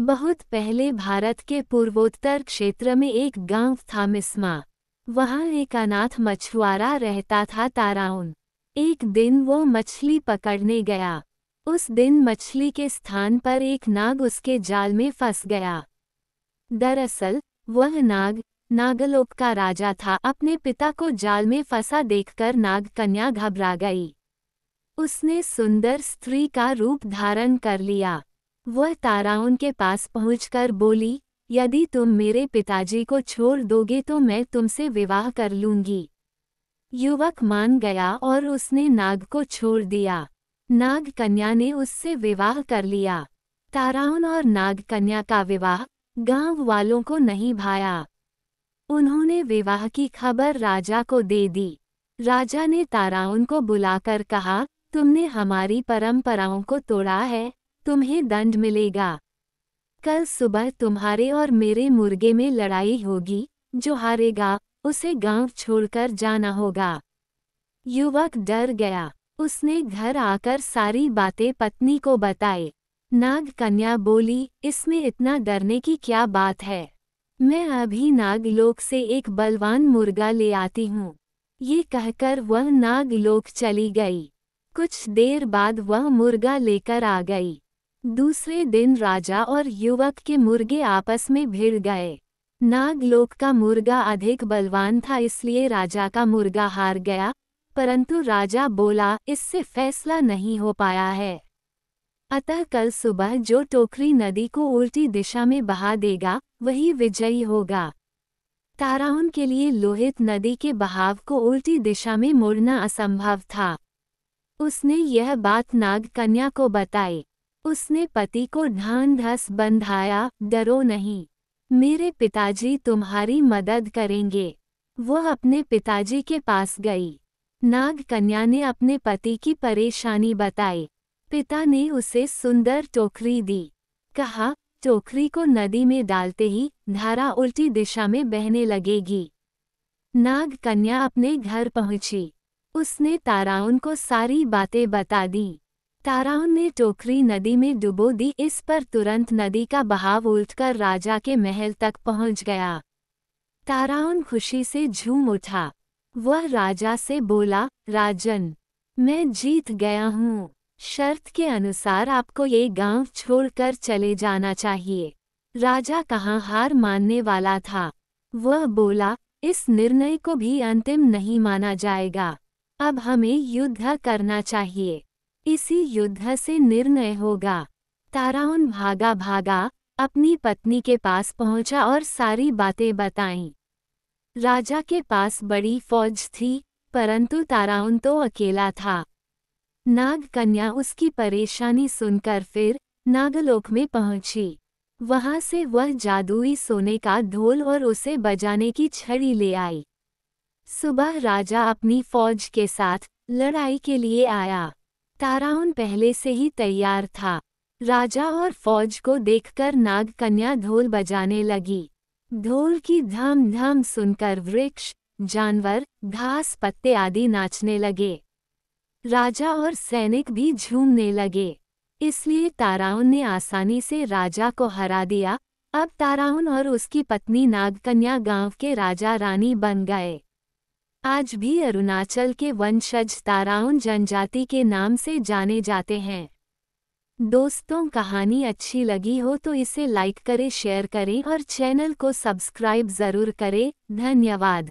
बहुत पहले भारत के पूर्वोत्तर क्षेत्र में एक गांव था मिस्मा। वहां एक अनाथ मछुआरा रहता था ताराउन। एक दिन वो मछली पकड़ने गया। उस दिन मछली के स्थान पर एक नाग उसके जाल में फंस गया। दरअसल वह नाग नागलोक का राजा था। अपने पिता को जाल में फंसा देखकर नाग कन्या घबरा गई। उसने सुंदर स्त्री का रूप धारण कर लिया। वह ताराउन के पास पहुंचकर बोली, यदि तुम मेरे पिताजी को छोड़ दोगे तो मैं तुमसे विवाह कर लूंगी। युवक मान गया और उसने नाग को छोड़ दिया। नाग कन्या ने उससे विवाह कर लिया। ताराउन और नाग कन्या का विवाह गांव वालों को नहीं भाया। उन्होंने विवाह की खबर राजा को दे दी। राजा ने ताराउन को बुलाकर कहा, तुमने हमारी परंपराओं को तोड़ा है, तुम्हें दंड मिलेगा। कल सुबह तुम्हारे और मेरे मुर्गे में लड़ाई होगी, जो हारेगा उसे गांव छोड़कर जाना होगा। युवक डर गया। उसने घर आकर सारी बातें पत्नी को बताई। नाग कन्या बोली, इसमें इतना डरने की क्या बात है? मैं अभी नागलोक से एक बलवान मुर्गा ले आती हूँ। ये कहकर वह नागलोक चली गई। कुछ देर बाद वह मुर्गा लेकर आ गई। दूसरे दिन राजा और युवक के मुर्गे आपस में भिड़ गए। नागलोक का मुर्गा अधिक बलवान था, इसलिए राजा का मुर्गा हार गया। परंतु राजा बोला, इससे फैसला नहीं हो पाया है। अतः कल सुबह जो टोकरी नदी को उल्टी दिशा में बहा देगा वही विजयी होगा। ताराउन के लिए लोहित नदी के बहाव को उल्टी दिशा में मोड़ना असंभव था। उसने यह बात नाग कन्या को बताई। उसने पति को ढांढस बंधाया, डरो नहीं, मेरे पिताजी तुम्हारी मदद करेंगे। वह अपने पिताजी के पास गई। नाग कन्या ने अपने पति की परेशानी बताई। पिता ने उसे सुंदर टोकरी दी। कहा, टोकरी को नदी में डालते ही धारा उल्टी दिशा में बहने लगेगी। नाग कन्या अपने घर पहुंची। उसने ताराउन को सारी बातें बता दी। ताराउन ने टोकरी नदी में डुबो दी। इस पर तुरंत नदी का बहाव उलटकर राजा के महल तक पहुंच गया। ताराउन खुशी से झूम उठा। वह राजा से बोला, राजन, मैं जीत गया हूँ। शर्त के अनुसार आपको ये गांव छोड़कर चले जाना चाहिए। राजा कहाँ हार मानने वाला था। वह बोला, इस निर्णय को भी अंतिम नहीं माना जाएगा। अब हमें युद्ध करना चाहिए। इसी युद्ध से निर्णय होगा। ताराउन भागा भागा अपनी पत्नी के पास पहुंचा और सारी बातें बताईं। राजा के पास बड़ी फौज थी, परंतु ताराउन तो अकेला था। नाग कन्या उसकी परेशानी सुनकर फिर नागलोक में पहुंची। वहां से वह जादुई सोने का ढोल और उसे बजाने की छड़ी ले आई। सुबह राजा अपनी फौज के साथ लड़ाई के लिए आया। ताराउन पहले से ही तैयार था। राजा और फौज को देखकर नाग कन्या ढोल बजाने लगी। ढोल की धम धम सुनकर वृक्ष, जानवर, घास पत्ते आदि नाचने लगे। राजा और सैनिक भी झूमने लगे। इसलिए ताराउन ने आसानी से राजा को हरा दिया। अब ताराउन और उसकी पत्नी नागकन्या गांव के राजा रानी बन गए। आज भी अरुणाचल के वंशज ताराउन जनजाति के नाम से जाने जाते हैं। दोस्तों, कहानी अच्छी लगी हो तो इसे लाइक करें, शेयर करें और चैनल को सब्सक्राइब जरूर करें। धन्यवाद।